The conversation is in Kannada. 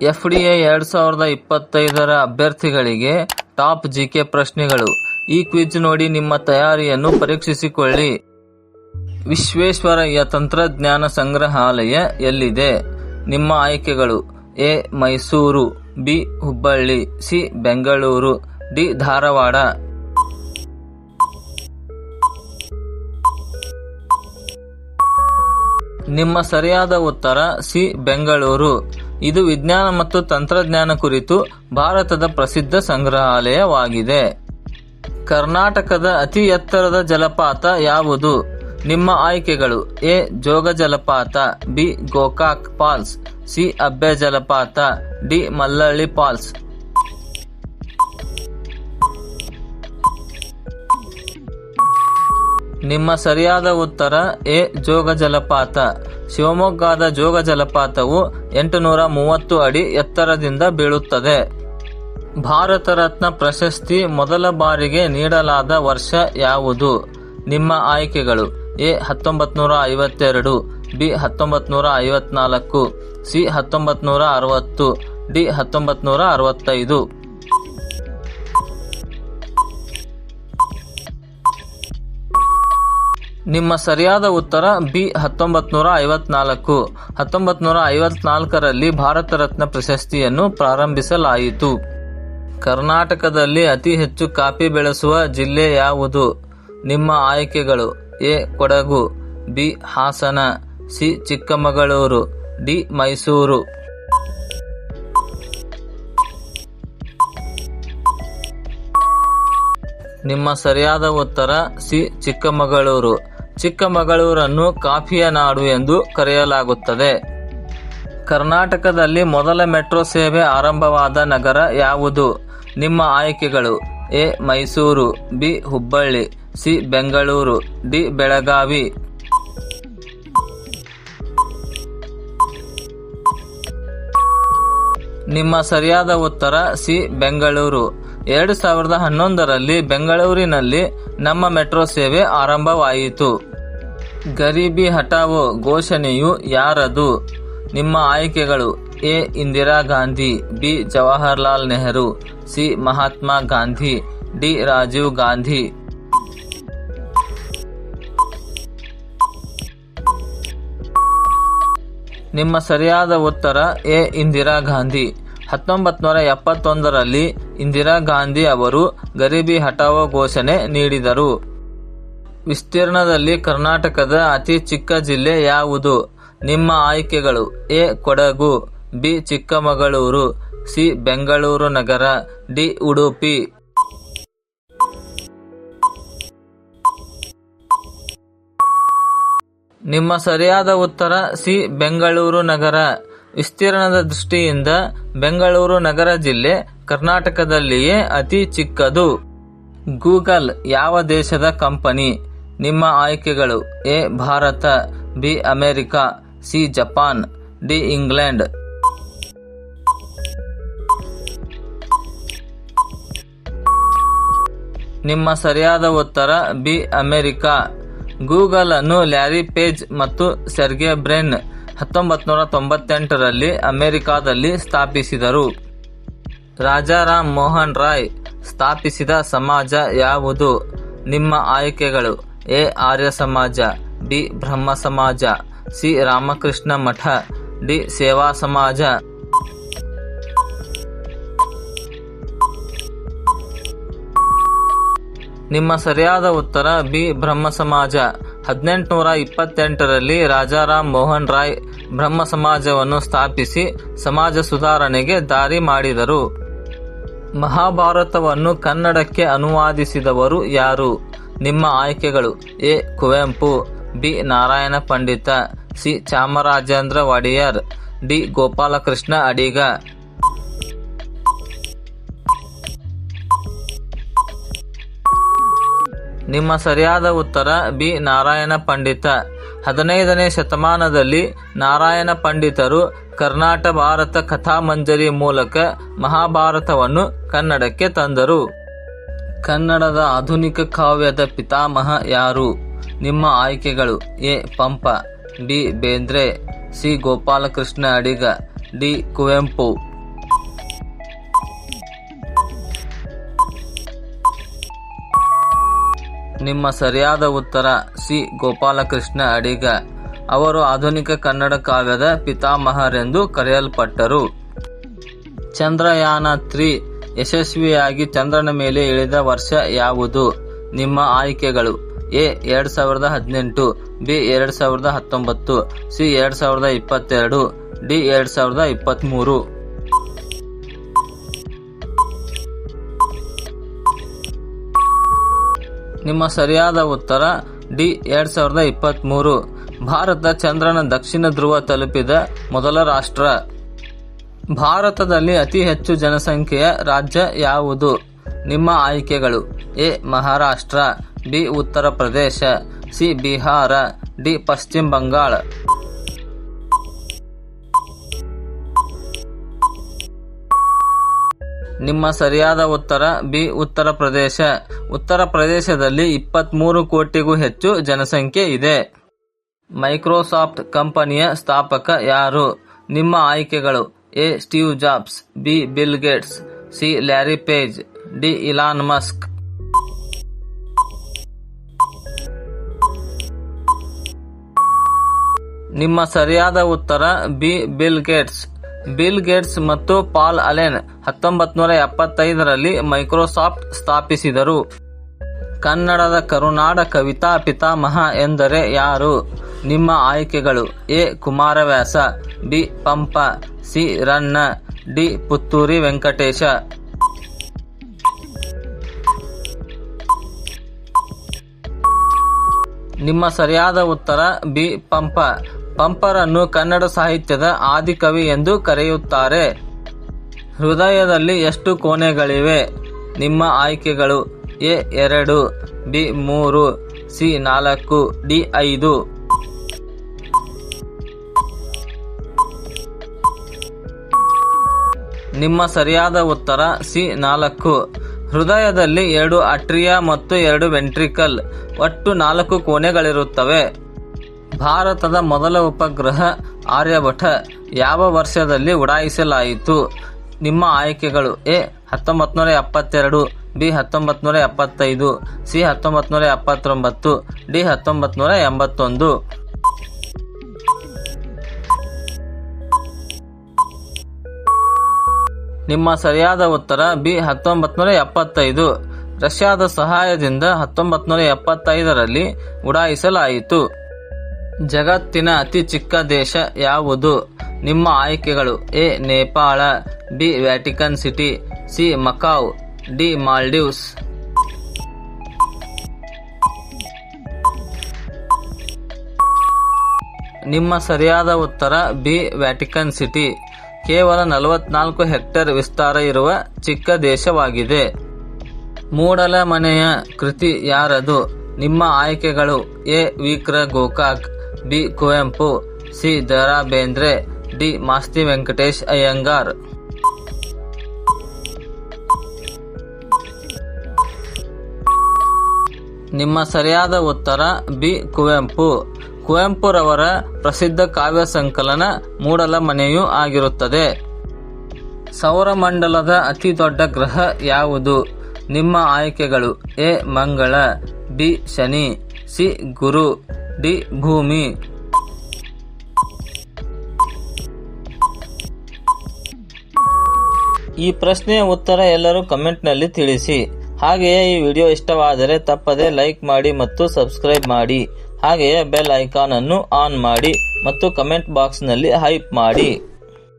FDA 2025 ಅಭ್ಯರ್ಥಿಗಳಿಗೆ ಟಾಪ್ ಜಿಕೆ ಪ್ರಶ್ನೆಗಳು. ಈ ಕ್ವಿಜ್ ನೋಡಿ ನಿಮ್ಮ ತಯಾರಿಯನ್ನು ಪರೀಕ್ಷಿಸಿಕೊಳ್ಳಿ. ವಿಶ್ವೇಶ್ವರಯ್ಯ ತಂತ್ರಜ್ಞಾನ ಸಂಗ್ರಹಾಲಯ ಎಲ್ಲಿದೆ? ನಿಮ್ಮ ಆಯ್ಕೆಗಳು: A. Mysuru, B. Hubballi, C. Bengaluru, D. Dharwad. ನಿಮ್ಮ ಸರಿಯಾದ ಉತ್ತರ ಸಿ. ಬೆಂಗಳೂರು. ಇದು ವಿಜ್ಞಾನ ಮತ್ತು ತಂತ್ರಜ್ಞಾನ ಕುರಿತು ಭಾರತದ ಪ್ರಸಿದ್ಧ ಸಂಗ್ರಹಾಲಯವಾಗಿದೆ. ಕರ್ನಾಟಕದ ಅತಿ ಎತ್ತರದ ಜಲಪಾತ ಯಾವುದು? ನಿಮ್ಮ ಆಯ್ಕೆಗಳು: ಎ. ಜೋಗ ಜಲಪಾತ, B. Gokak falls, C. Abbe ಜಲಪಾತ, ಡಿ. ಮಲ್ಲಳ್ಳಿ ಫಾಲ್ಸ್. ನಿಮ್ಮ ಸರಿಯಾದ ಉತ್ತರ ಎ. ಜೋಗ ಜಲಪಾತ. ಶಿವಮೊಗ್ಗದ ಜೋಗ ಜಲಪಾತವು 830 ಅಡಿ ಎತ್ತರದಿಂದ ಬೀಳುತ್ತದೆ. ಭಾರತ ರತ್ನ ಪ್ರಶಸ್ತಿ ಮೊದಲ ಬಾರಿಗೆ ನೀಡಲಾದ ವರ್ಷ ಯಾವುದು? ನಿಮ್ಮ ಆಯ್ಕೆಗಳು: ಎ. 1952, ಬಿ. 1954, ಸಿ. 1960, ಡಿ. 1965. ನಿಮ್ಮ ಸರಿಯಾದ ಉತ್ತರ ಬಿ. 1954. 1954ರಲ್ಲಿ ಭಾರತ ರತ್ನ ಪ್ರಶಸ್ತಿಯನ್ನು ಪ್ರಾರಂಭಿಸಲಾಯಿತು. ಕರ್ನಾಟಕದಲ್ಲಿ ಅತಿ ಹೆಚ್ಚು ಕಾಫಿ ಬೆಳೆಸುವ ಜಿಲ್ಲೆ ಯಾವುದು? ನಿಮ್ಮ ಆಯ್ಕೆಗಳು: A. Kodagu, B. Hassan, C. Chikkamagaluru, D. Mysuru. ನಿಮ್ಮ ಸರಿಯಾದ ಉತ್ತರ ಸಿ. ಚಿಕ್ಕಮಗಳೂರು. ಚಿಕ್ಕಮಗಳೂರನ್ನು ಕಾಫಿಯ ನಾಡು ಎಂದು ಕರೆಯಲಾಗುತ್ತದೆ. ಕರ್ನಾಟಕದಲ್ಲಿ ಮೊದಲ ಮೆಟ್ರೋ ಸೇವೆ ಆರಂಭವಾದ ನಗರ ಯಾವುದು? ನಿಮ್ಮ ಆಯ್ಕೆಗಳು: A. Mysuru, B. Hubballi, C. Bengaluru, D. Belagavi. ನಿಮ್ಮ ಸರಿಯಾದ ಉತ್ತರ ಸಿ. ಬೆಂಗಳೂರು. 2011ರಲ್ಲಿ ಬೆಂಗಳೂರಿನಲ್ಲಿ ನಮ್ಮ ಮೆಟ್ರೋ ಸೇವೆ ಆರಂಭವಾಯಿತು. ಗರೀಬಿ ಹಟಾವೋ ಘೋಷಣೆಯು ಯಾರದು? ನಿಮ್ಮ ಆಯ್ಕೆಗಳು: A. Indira Gandhi, B. Jawaharlal Nehru, C. Mahatma Gandhi, D. Rajiv Gandhi. ನಿಮ್ಮ ಸರಿಯಾದ ಉತ್ತರ ಎ. ಇಂದಿರಾ ಗಾಂಧಿ. 1971ರಲ್ಲಿ ಇಂದಿರಾ ಗಾಂಧಿ ಅವರು ಗರೀಬಿ ಹಟಾವೋ ಘೋಷಣೆ ನೀಡಿದರು. ವಿಸ್ತೀರ್ಣದಲ್ಲಿ ಕರ್ನಾಟಕದ ಅತಿ ಚಿಕ್ಕ ಜಿಲ್ಲೆ ಯಾವುದು? ನಿಮ್ಮ ಆಯ್ಕೆಗಳು: A. Kodagu, B. Chikkamagaluru, C. Bengaluru Nagar, D. Udupi. ನಿಮ್ಮ ಸರಿಯಾದ ಉತ್ತರ ಸಿ. ಬೆಂಗಳೂರು ನಗರ. ವಿಸ್ತೀರ್ಣದ ದೃಷ್ಟಿಯಿಂದ ಬೆಂಗಳೂರು ನಗರ ಜಿಲ್ಲೆ ಕರ್ನಾಟಕದಲ್ಲಿಯೇ ಅತಿ ಚಿಕ್ಕದು. ಗೂಗಲ್ ಯಾವ ದೇಶದ ಕಂಪನಿ? ನಿಮ್ಮ ಆಯ್ಕೆಗಳು: A. Bharat, B. America, C. Japan, D. England. ನಿಮ್ಮ ಸರಿಯಾದ ಉತ್ತರ ಬಿ. ಅಮೆರಿಕ. ಗೂಗಲ್ ಅನ್ನು ಲ್ಯಾರಿ ಪೇಜ್ ಮತ್ತು ಸೆರ್ಗೆ ಬ್ರಿನ್ 1998ರಲ್ಲಿ ಅಮೆರಿಕಾದಲ್ಲಿ ಸ್ಥಾಪಿಸಿದರು. ರಾಜಾರಾಮ್ ಮೋಹನ್ ರಾಯ್ ಸ್ಥಾಪಿಸಿದ ಸಮಾಜ ಯಾವುದು? ನಿಮ್ಮ ಆಯ್ಕೆಗಳು: ಎ. ಆರ್ಯ ಸಮಾಜ, ಬಿ. ಬ್ರಹ್ಮ ಸಮಾಜ, ಸಿ. ರಾಮಕೃಷ್ಣ ಮಠ, ಡಿ. ಸೇವಾ ಸಮಾಜ. ನಿಮ್ಮ ಸರಿಯಾದ ಉತ್ತರ ಬಿ. ಬ್ರಹ್ಮ ಸಮಾಜ. 1828ರಲ್ಲಿ ರಾಜಾರಾಮ್ ಮೋಹನ್ ರಾಯ್ ಬ್ರಹ್ಮ ಸಮಾಜವನ್ನು ಸ್ಥಾಪಿಸಿ ಸಮಾಜ ಸುಧಾರಣೆಗೆ ದಾರಿ ಮಾಡಿದರು. ಮಹಾಭಾರತವನ್ನು ಕನ್ನಡಕ್ಕೆ ಅನುವಾದಿಸಿದವರು ಯಾರು? ನಿಮ್ಮ ಆಯ್ಕೆಗಳು: A. Kuvempu, B. Narayana Pandita, C. Chamarajendra Wodeyar, D. Gopalakrishna Adiga. ನಿಮ್ಮ ಸರಿಯಾದ ಉತ್ತರ ಬಿ. ನಾರಾಯಣ ಪಂಡಿತ. 15ನೇ ಶತಮಾನದಲ್ಲಿ ನಾರಾಯಣ ಪಂಡಿತರು ಕರ್ನಾಟ ಭಾರತ ಕಥಾಮಂಜರಿ ಮೂಲಕ ಮಹಾಭಾರತವನ್ನು ಕನ್ನಡಕ್ಕೆ ತಂದರು. ಕನ್ನಡದ ಆಧುನಿಕ ಕಾವ್ಯದ ಪಿತಾಮಹ ಯಾರು? ನಿಮ್ಮ ಆಯ್ಕೆಗಳು: A. Pampa, B. Bendre, C. Gopalakrishna Adiga, D. Kuvempu. ನಿಮ್ಮ ಸರಿಯಾದ ಉತ್ತರ ಸಿ. ಗೋಪಾಲಕೃಷ್ಣ ಅಡಿಗ. ಅವರು ಆಧುನಿಕ ಕನ್ನಡ ಕಾವ್ಯದ ಪಿತಾಮಹರೆಂದು ಕರೆಯಲ್ಪಟ್ಟರು. ಚಂದ್ರಯಾನ 3 ಯಶಸ್ವಿಯಾಗಿ ಚಂದ್ರನ ಮೇಲೆ ಇಳಿದ ವರ್ಷ ಯಾವುದು? ನಿಮ್ಮ ಆಯ್ಕೆಗಳು: ಎ 2018, ಬಿ 2019, ಸಿ 2022, ಡಿ 2023. ನಿಮ್ಮ ಸರಿಯಾದ ಉತ್ತರ ಡಿ 2023. ಭಾರತ ಚಂದ್ರನ ದಕ್ಷಿಣ ಧ್ರುವ ತಲುಪಿದ ಮೊದಲ ರಾಷ್ಟ್ರ. ಭಾರತದಲ್ಲಿ ಅತಿ ಹೆಚ್ಚು ಜನಸಂಖ್ಯೆಯ ರಾಜ್ಯ ಯಾವುದು? ನಿಮ್ಮ ಆಯ್ಕೆಗಳು: A Maharashtra, B Uttar Pradesh, C Bihar, D ಪಶ್ಚಿಮ ಬಂಗಾಳ. ನಿಮ್ಮ ಸರಿಯಾದ ಉತ್ತರ ಬಿ ಉತ್ತರ ಪ್ರದೇಶ. ಉತ್ತರ ಪ್ರದೇಶದಲ್ಲಿ 23 ಕೋಟಿಗೂ ಹೆಚ್ಚು ಜನಸಂಖ್ಯೆ ಇದೆ. ಮೈಕ್ರೋಸಾಫ್ಟ್ ಕಂಪನಿಯ ಸ್ಥಾಪಕ ಯಾರು? ನಿಮ್ಮ ಆಯ್ಕೆಗಳು: A Steve jobs, B bill Gates, C Larry page, D Elon Musk. ನಿಮ್ಮ ಸರಿಯಾದ ಉತ್ತರ B bill Gates. Bill Gates ಮತ್ತು ಪಾಲ್ ಅಲೆನ್ 1975ರಲ್ಲಿ ಮೈಕ್ರೋಸಾಫ್ಟ್ ಸ್ಥಾಪಿಸಿದರು. ಕನ್ನಡದ ಕರುನಾಡ ಕವಿತಾ ಪಿತಾಮಹ ಎಂದರೆ ಯಾರು? ನಿಮ್ಮ ಆಯ್ಕೆಗಳು: A Kumaravyasa, B Pampa, C Ranna, D Putturi Venkatesha. ನಿಮ್ಮ ಸರಿಯಾದ ಉತ್ತರ ಬಿ ಪಂಪ. ಪಂಪರನ್ನು ಕನ್ನಡ ಸಾಹಿತ್ಯದ ಆದಿಕವಿ ಎಂದು ಕರೆಯುತ್ತಾರೆ. ಹೃದಯದಲ್ಲಿ ಎಷ್ಟು ಕೋಣೆಗಳಿವೆ? ನಿಮ್ಮ ಆಯ್ಕೆಗಳು: ಎ 2, ಬಿ 3, ಸಿ 4, ಡಿ 5. ನಿಮ್ಮ ಸರಿಯಾದ ಉತ್ತರ ಸಿ 4. ಹೃದಯದಲ್ಲಿ 2 ಅಟ್ರಿಯಾ ಮತ್ತು 2 ವೆಂಟ್ರಿಕಲ್, ಒಟ್ಟು 4 ಕೋಣೆಗಳಿರುತ್ತವೆ. ಭಾರತದ ಮೊದಲ ಉಪಗ್ರಹ ಆರ್ಯಭಟ ಯಾವ ವರ್ಷದಲ್ಲಿ ಉಡಾಯಿಸಲಾಯಿತು? ನಿಮ್ಮ ಆಯ್ಕೆಗಳು: ಎ 1972, ಬಿ 1975, ಸಿ 1979, ಡಿ 1981. ನಿಮ್ಮ ಸರಿಯಾದ ಉತ್ತರ ಬಿ 1975. ರಷ್ಯಾದ ಸಹಾಯದಿಂದ 1975ರಲ್ಲಿ ಉಡಾಯಿಸಲಾಯಿತು. ಜಗತ್ತಿನ ಅತಿ ಚಿಕ್ಕ ದೇಶ ಯಾವುದು? ನಿಮ್ಮ ಆಯ್ಕೆಗಳು: A Nepal, B Vatican city, C Macau, D Maldives. ನಿಮ್ಮ ಸರಿಯಾದ ಉತ್ತರ ಬಿ ವ್ಯಾಟಿಕನ್ ಸಿಟಿ. ಕೇವಲ 44 ಹೆಕ್ಟೇರ್ ವಿಸ್ತಾರ ಇರುವ ಚಿಕ್ಕ ದೇಶವಾಗಿದೆ. ಮೂಡಲ ಮನೆಯ ಕೃತಿ ಯಾರದು? ನಿಮ್ಮ ಆಯ್ಕೆಗಳು: ಎ ವಿಕ್ರ ಗೋಕಾಕ್, ಬಿ ಕುವೆಂಪು, ಸಿ ದ.ರಾ ಬೇಂದ್ರೆ, ಡಿ ಮಾಸ್ತಿ ವೆಂಕಟೇಶ್ ಅಯ್ಯಂಗಾರ್. ನಿಮ್ಮ ಸರಿಯಾದ ಉತ್ತರ ಬಿ ಕುವೆಂಪು. ಕುವೆಂಪುರವರ ಪ್ರಸಿದ್ಧ ಕಾವ್ಯ ಸಂಕಲನ ಮೂಡಲ ಮನೆಯೂ ಆಗಿರುತ್ತದೆ. ಸೌರಮಂಡಲದ ಅತಿ ದೊಡ್ಡ ಗ್ರಹ ಯಾವುದು? ನಿಮ್ಮ ಆಯ್ಕೆಗಳು: ಎ ಮಂಗಳ, ಬಿ ಶನಿ, ಸಿ ಗುರು, ಡಿ ಭೂಮಿ. ಈ ಪ್ರಶ್ನೆಯ ಉತ್ತರ ಎಲ್ಲರೂ ಕಮೆಂಟ್ನಲ್ಲಿ ತಿಳಿಸಿ. ಹಾಗೆಯೇ ಈ ವಿಡಿಯೋ ಇಷ್ಟವಾದರೆ ತಪ್ಪದೆ ಲೈಕ್ ಮಾಡಿ ಮತ್ತು ಸಬ್ಸ್ಕ್ರೈಬ್ ಮಾಡಿ. ಹಾಗೆಯೇ ಬೆಲ್ ಐಕಾನ್ ಅನ್ನು ಆನ್ ಮಾಡಿ ಮತ್ತು ಕಮೆಂಟ್ ಬಾಕ್ಸ್ನಲ್ಲಿ ಹೈಪ್ ಮಾಡಿ.